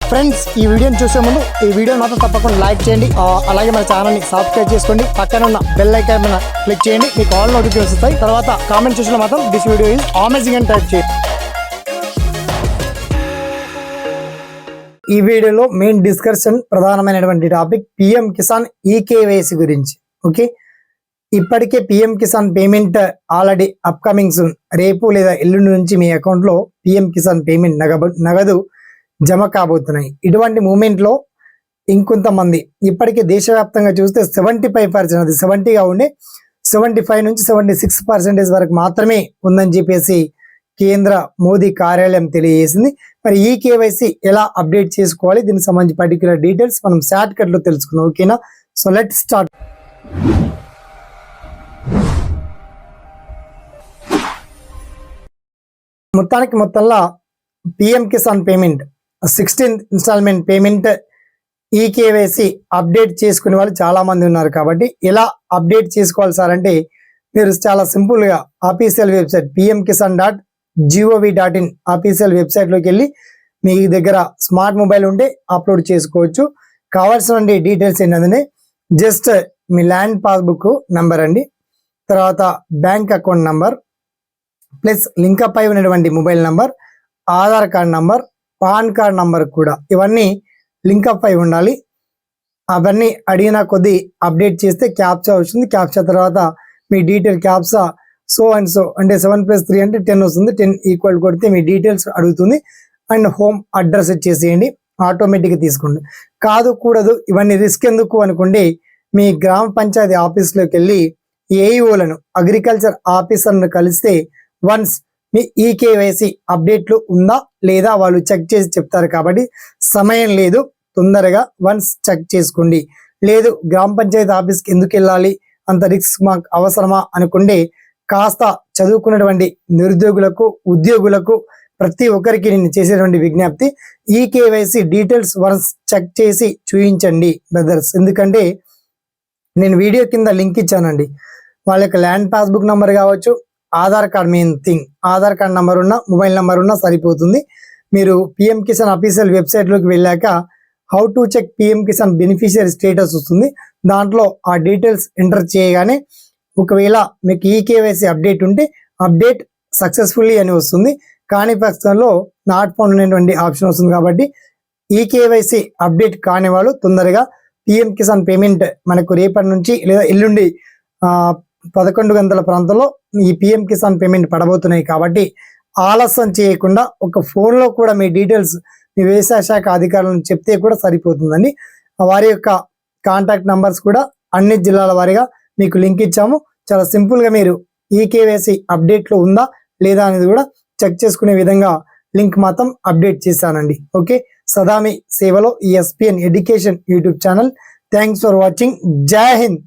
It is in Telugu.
ఫ్రెండ్స్ ఈ వీడియోని చూసే ముందు ఈ వీడియో మాత్రం తప్పకుండా లైక్ చేయండి, అలాగే మన ఛానల్ని సబ్స్క్రైబ్ చేసుకోండి, పక్కన ఉన్న బెల్ ఐకాన్ మీద క్లిక్ చేయండి, మీకు ఆల్ నోటిఫికేషన్స్ వస్తాయి. తర్వాత కామెంట్ సెక్షన్లో మాత్రం దిస్ వీడియో ఈజ్ అమేజింగ్ అని టైప్ చేయండి. ఈ వీడియోలో మెయిన్ డిస్కషన్ ప్రధానమైనటువంటి టాపిక్ పిఎం కిసాన్ ఈకేవైసీ గురించి. ఓకే, ఇప్పటికే PM Kisan payment already upcoming soon రేపు లేదా ఎల్లుండి నుంచి మీ అకౌంట్లో పిఎం కిసాన్ పేమెంట్ నగదు జమ కాబోతున్నాయి. ఇటువంటి మూమెంట్లో ఇంకొంతమంది ఇప్పటికే దేశవ్యాప్తంగా చూస్తే 75%, అది 70గా ఉండే 75 నుంచి 76% వరకు మాత్రమే ఉందని చెప్పేసి కేంద్ర మోదీ కార్యాలయం తెలియజేసింది. మరి ఈ కేవైసీ ఎలా అప్డేట్ చేసుకోవాలి, దీనికి సంబంధించి పర్టికులర్ డీటెయిల్స్ మనం షార్ట్ కట్ లో తెలుసుకుందాం. ఓకేనా, సో లెట్ స్టార్ట్. మొత్తంలో PM Kisan payment 16th instalment payment e KYC update చేసుకునే వాళ్ళు చాలా మంది ఉన్నారు. కాబట్టి ఎలా అప్డేట్ చేసుకోవాలి సార్ అంటే, మీరు చాలా సింపుల్గా ఆఫీషియల్ వెబ్సైట్ pmkisan.gov.in ఆఫీషియల్ వెబ్సైట్లోకి వెళ్ళి మీ దగ్గర స్మార్ట్ మొబైల్ ఉంటే అప్లోడ్ చేసుకోవచ్చు. కావాల్సిన డీటెయిల్స్ ఏంటంటే జస్ట్ మీ ల్యాండ్ పాస్బుక్ నంబర్ అండి, తర్వాత bank account number plus link up అయి ఉన్నటువంటి mobile number, Aadhaar card number, pan card number కూడా ఇవన్నీ లింకప్ అయి ఉండాలి. అవన్నీ అడిగిన కొద్దీ అప్డేట్ చేస్తే క్యాప్చా వస్తుంది. క్యాప్చా తర్వాత మీ detail captcha so and so అంటే 7+3 అంటే 10 వస్తుంది. 10 ఈక్వల్ కొడితే మీ డీటెయిల్స్ అడుగుతుంది. అండ్ హోమ్ అడ్రస్ ఇచ్చేసేయండి, ఆటోమేటిక్గా తీసుకోండి. కాదు కూడదు ఇవన్నీ రిస్క్ ఎందుకు అనుకోండి, మీ గ్రామ పంచాయతీ ఆఫీస్లోకి వెళ్ళి ఏఈఓలను అగ్రికల్చర్ ఆఫీసర్ను కలిస్తే వన్స్ మీ ఈకేవైసీ అప్డేట్లు ఉందా లేదా వాళ్ళు చెక్ చేసి చెప్తారు. కాబట్టి సమయం లేదు, తొందరగా వన్స్ చెక్ చేసుకోండి. లేదు గ్రామ పంచాయతీ ఆఫీస్కి ఎందుకు వెళ్ళాలి, అంత రిస్క్ మాకు అవసరమా అనుకుంటే కాస్త చదువుకున్నటువంటి నిరుద్యోగులకు, ఉద్యోగులకు ప్రతి ఒక్కరికి నేను చేసేటువంటి విజ్ఞప్తి, ఈకేవైసీ డీటెయిల్స్ వన్స్ చెక్ చేసి చూపించండి బ్రదర్స్. ఎందుకంటే నేను వీడియో కింద లింక్ ఇచ్చానండి. వాళ్ళ యొక్క ల్యాండ్ పాస్బుక్ నెంబర్ కావచ్చు, Aadhaar card, main thing Aadhaar card number ఉన్నా మొబైల్ నెంబర్ ఉన్నా సరిపోతుంది. మీరు పిఎం కిసాన్ అఫీషియల్ వెబ్సైట్లోకి వెళ్ళాక how to check PM Kisan beneficiary status వస్తుంది. దాంట్లో ఆ డీటెయిల్స్ ఎంటర్ చేయగానే ఒకవేళ మీకు ఈకేవైసీ అప్డేట్ ఉంటే అప్డేట్ సక్సెస్ఫుల్లీ అని వస్తుంది. కానీ పక్షంలో నాట్ ఫౌండ్ అనేటువంటి ఆప్షన్ వస్తుంది. కాబట్టి ఈకేవైసీ అప్డేట్ కాని వాళ్ళు తొందరగా పిఎం కిసాన్ పేమెంట్ మనకు రేపటి నుంచి లేదా ఎల్లుండి 11 గంటల ప్రాంతంలో ఈ పిఎం కిసాన్ పేమెంట్ పడబోతున్నాయి. కాబట్టి ఆలస్యం చేయకుండా ఒక ఫోన్లో కూడా మీ డీటెయిల్స్ మీ వ్యవసాయ శాఖ అధికారులను చెప్తే కూడా సరిపోతుందండి. వారి యొక్క కాంటాక్ట్ నంబర్స్ కూడా అన్ని జిల్లాల వారీగా మీకు లింక్ ఇచ్చాము. చాలా సింపుల్గా మీరు ఈకేవైసీ అప్డేట్లో ఉందా లేదా అనేది కూడా చెక్ చేసుకునే విధంగా లింక్ మాత్రం అప్డేట్ చేశానండి. ఓకే, సదా మీ సేవలో ESPN education YouTube channel. Thanks for watching. జై హింద్.